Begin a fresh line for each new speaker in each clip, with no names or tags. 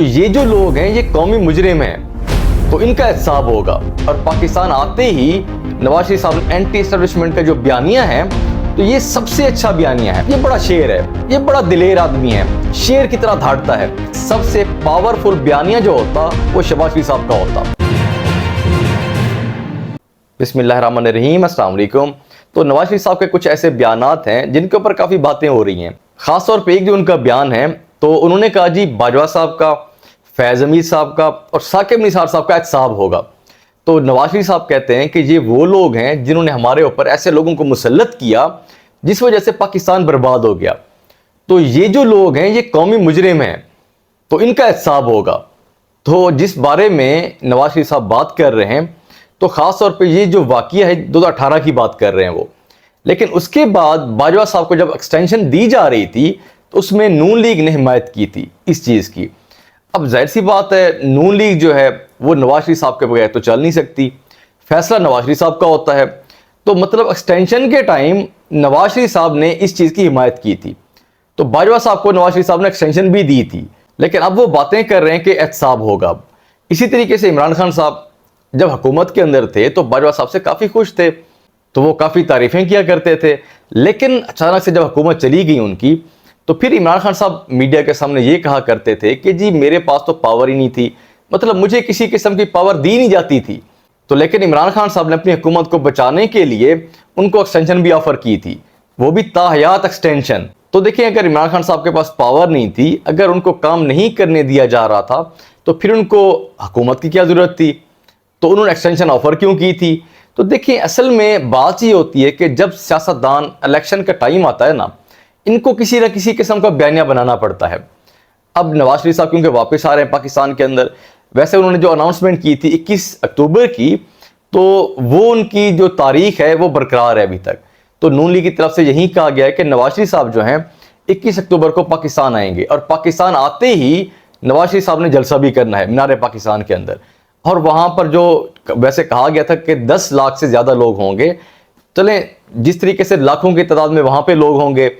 ये जो लोग हैं ये कौमी मुजरिम हैं, तो इनका एहसाब होगा। और पाकिस्तान आते ही नवाज शरीफ साहब ने एंटी एस्टेब्लिशमेंट का जो बयानिया है, तो ये सबसे अच्छा बयानिया है। ये बड़ा शेर है, ये बड़ा दिलेर आदमी है, शेर की तरह धाड़ता है। सबसे पावरफुल बयानिया जो होता वो शहबाज शरीफ साहब का होता। बिस्मिल्लाहिर्रहमानिर्रहीम, अस्सलाम वालेकुम। तो नवाज शरीफ साहब के कुछ ऐसे बयानात हैं जिनके ऊपर काफ़ी बातें हो रही हैं। ख़ासतौर पे एक जो उनका बयान है, तो उन्होंने कहा जी बाजवा साहब का, फैज़ हमीद साहब का और साकिब निसार साहब का एहतसाब होगा। तो नवाज शरीफ साहब कहते हैं कि ये वो लोग हैं जिन्होंने हमारे ऊपर ऐसे लोगों को मुसल्लत किया जिस वजह से पाकिस्तान बर्बाद हो गया। तो ये जो लोग हैं ये कौमी मुजरिम हैं, तो इनका एहतसाब होगा। तो जिस बारे में नवाज शरीफ साहब बात कर रहे हैं, तो ख़ास तौर पे ये जो वाक़या है 2018 की बात कर रहे हैं वो। लेकिन उसके बाद बाजवा साहब को जब एक्सटेंशन दी जा रही थी, तो उसमें नून लीग ने हिमायत की थी इस चीज़ की। अब जाहिर सी बात है, नून लीग जो है वो नवाज शरीफ साहब के बगैर तो चल नहीं सकती, फैसला नवाज शरीफ साहब का होता है। तो मतलब एक्सटेंशन के टाइम नवाज शरीफ साहब ने इस चीज़ की हिमायत की थी, तो बाजवा साहब को नवाज शरीफ साहब ने एक्सटेंशन भी दी थी। लेकिन अब वो बातें कर रहे हैं कि एहतसाब होगा। अब इसी तरीके से इमरान खान साहब जब हुकूमत के अंदर थे तो बाजवा साहब से काफ़ी खुश थे, तो वो काफ़ी तारीफ़ें किया करते थे। लेकिन अचानक से जब हुकूमत चली गई उनकी, तो फिर इमरान खान साहब मीडिया के सामने ये कहा करते थे कि जी मेरे पास तो पावर ही नहीं थी, मतलब मुझे किसी किस्म की पावर दी नहीं जाती थी। तो लेकिन इमरान खान साहब ने अपनी हुकूमत को बचाने के लिए उनको एक्सटेंशन भी ऑफर की थी, वो भी ताहयात एक्सटेंशन। तो देखिए, अगर इमरान खान साहब के पास पावर नहीं थी, अगर उनको काम नहीं करने दिया जा रहा था, तो फिर उनको हुकूमत की क्या ज़रूरत थी? तो उन्होंने एक्सटेंशन ऑफर क्यों की थी? तो देखिए, असल में बात ये होती है कि जब सियासतदान इलेक्शन का टाइम आता है ना, इनको किसी न किसी किस्म का बयानिया बनाना पड़ता है। अब नवाज शरीफ साहब क्योंकि वापस आ रहे हैं पाकिस्तान के अंदर, वैसे उन्होंने जो अनाउंसमेंट की थी 21 अक्टूबर की, तो वो उनकी जो तारीख है वो बरकरार है अभी तक। तो नून लीग की तरफ से यही कहा गया है कि नवाज शरीफ साहब जो हैं 21 अक्टूबर को पाकिस्तान आएंगे, और पाकिस्तान आते ही नवाज शरीफ साहब ने जलसा भी करना है मीनार पाकिस्तान के अंदर। और वहाँ पर जो वैसे कहा गया था कि 10 लाख से ज़्यादा लोग होंगे, चलें जिस तरीके से लाखों की तादाद में वहाँ पे लोग होंगे,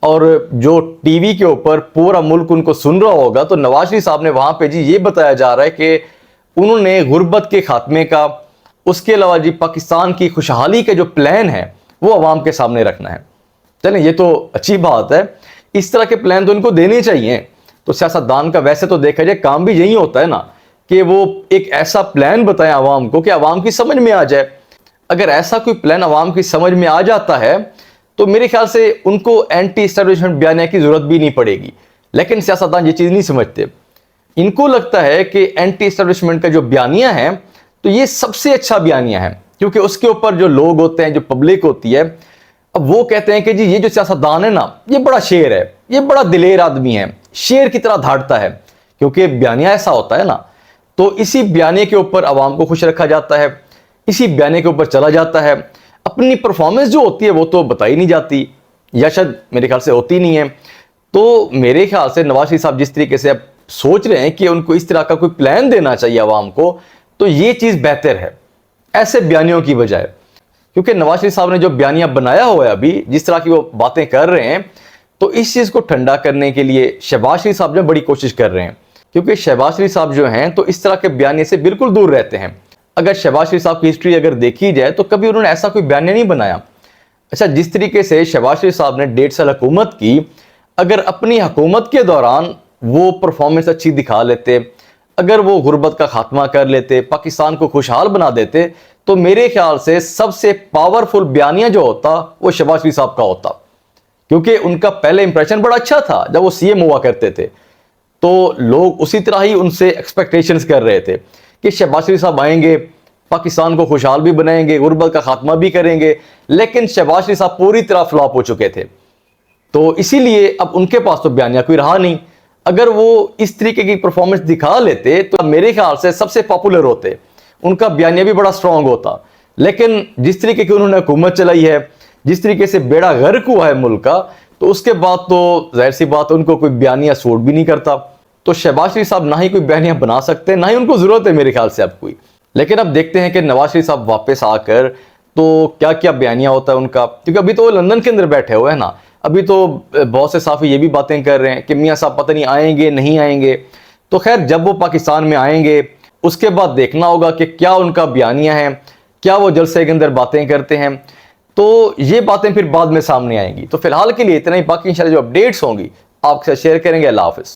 और जो टीवी के ऊपर पूरा मुल्क उनको सुन रहा होगा, तो नवाज शरीफ साहब ने वहाँ पे जी ये बताया जा रहा है कि उन्होंने गुर्बत के खात्मे का, उसके अलावा जी पाकिस्तान की खुशहाली के जो प्लान है वो अवाम के सामने रखना है। चलें, ये तो अच्छी बात है, इस तरह के प्लान तो इनको देने चाहिए। तो सियासतदान का वैसे तो देखा जाए काम भी यही होता है ना, कि वो एक ऐसा प्लान बताएं आवाम को कि आवाम की समझ में आ जाए। अगर ऐसा कोई प्लान आवाम की समझ में आ जाता है, तो मेरे ख्याल से उनको एंटी एस्टेब्लिशमेंट बयानिया की जरूरत भी नहीं पड़ेगी। लेकिन सियासतदान ये चीज़ नहीं समझते। इनको लगता है कि एंटी एस्टेब्लिशमेंट का जो बयानिया है, तो ये सबसे अच्छा बयानिया है, क्योंकि उसके ऊपर जो लोग होते हैं, जो पब्लिक होती है, अब वो कहते हैं कि जी ये जो सियासतदान है ना, ये बड़ा शेर है, ये बड़ा दिलेर आदमी है, शेर की तरह धाड़ता है। क्योंकि बयानिया ऐसा होता है ना, तो इसी बयाने के ऊपर आवाम को खुश रखा जाता है, इसी बयाने के ऊपर चला जाता है। अपनी परफॉर्मेंस जो होती है वो तो बताई नहीं जाती, या शायद मेरे ख्याल से होती नहीं है। तो मेरे ख्याल से नवाज शरीफ साहब जिस तरीके से अब सोच रहे हैं कि उनको इस तरह का कोई प्लान देना चाहिए आवाम को, तो ये चीज़ बेहतर है ऐसे बयानियों की बजाय। क्योंकि नवाज शरीफ साहब ने जो बयानिया बनाया हुआ है अभी, जिस तरह की वो बातें कर रहे हैं, तो इस चीज़ को ठंडा करने के लिए शहबाज शरीफ साहब ने बड़ी कोशिश कर रहे हैं। क्योंकि शहबाज शरीफ साहब जो हैं तो इस तरह के बयानिया से बिल्कुल दूर रहते हैं। अगर शहबाज शरीफ साहब की हिस्ट्री अगर देखी जाए, तो कभी उन्होंने ऐसा कोई बयानिया नहीं बनाया। अच्छा, जिस तरीके से शहबाज शरीफ साहब ने 1.5 साल हुकूमत की, अगर अपनी हुकूमत के दौरान वो परफॉर्मेंस अच्छी दिखा लेते, अगर वो गुर्बत का खात्मा कर लेते, पाकिस्तान को खुशहाल बना देते, तो मेरे ख्याल से सबसे पावरफुल बयानिया जो होता वो शहबाज शरीफ साहब का होता। क्योंकि उनका पहले इंप्रेशन बड़ा अच्छा था जब वो सीएम हुआ करते थे, तो लोग उसी तरह ही उनसे एक्सपेक्टेशंस कर रहे थे कि शहबाज शरीफ साहब आएंगे, पाकिस्तान को खुशहाल भी बनाएंगे, गुर्बत का खात्मा भी करेंगे। लेकिन शहबाज शरीफ साहब पूरी तरह फ्लॉप हो चुके थे, तो इसीलिए अब उनके पास तो बयानिया कोई रहा नहीं। अगर वो इस तरीके की परफॉर्मेंस दिखा लेते, तो मेरे ख्याल से सबसे पॉपुलर होते, उनका बयानिया भी बड़ा स्ट्रांग होता। लेकिन जिस तरीके की उन्होंने हुकूमत चलाई है, जिस तरीके से बेड़ा गर्क हुआ है मुल्क का, तो उसके बाद तो जाहिर सी बात उनको कोई बयानिया सूट भी नहीं करता। तो शहबाज शरीफ साहब ना ही कोई बयानिया बना सकते, ना ही उनको ज़रूरत है मेरे ख्याल से अब कोई। लेकिन अब देखते हैं कि नवाज शरीफ साहब वापस आकर तो क्या क्या बयानिया होता है उनका। क्योंकि अभी तो वो लंदन के अंदर बैठे हुए हैं ना, अभी तो बहुत से साफ़ी ये भी बातें कर रहे हैं कि मियाँ साहब पता नहीं आएंगे नहीं आएंगे। तो खैर जब वो पाकिस्तान में आएंगे उसके बाद देखना होगा कि क्या उनका बयानिया है, क्या वो जलसे के अंदर बातें करते हैं, तो ये बातें फिर बाद में सामने आएंगी। तो फिलहाल के लिए इतना ही, बाकी इंशाल्लाह जो अपडेट्स होंगी आपके साथ शेयर करेंगे। अल्लाह हाफिज़।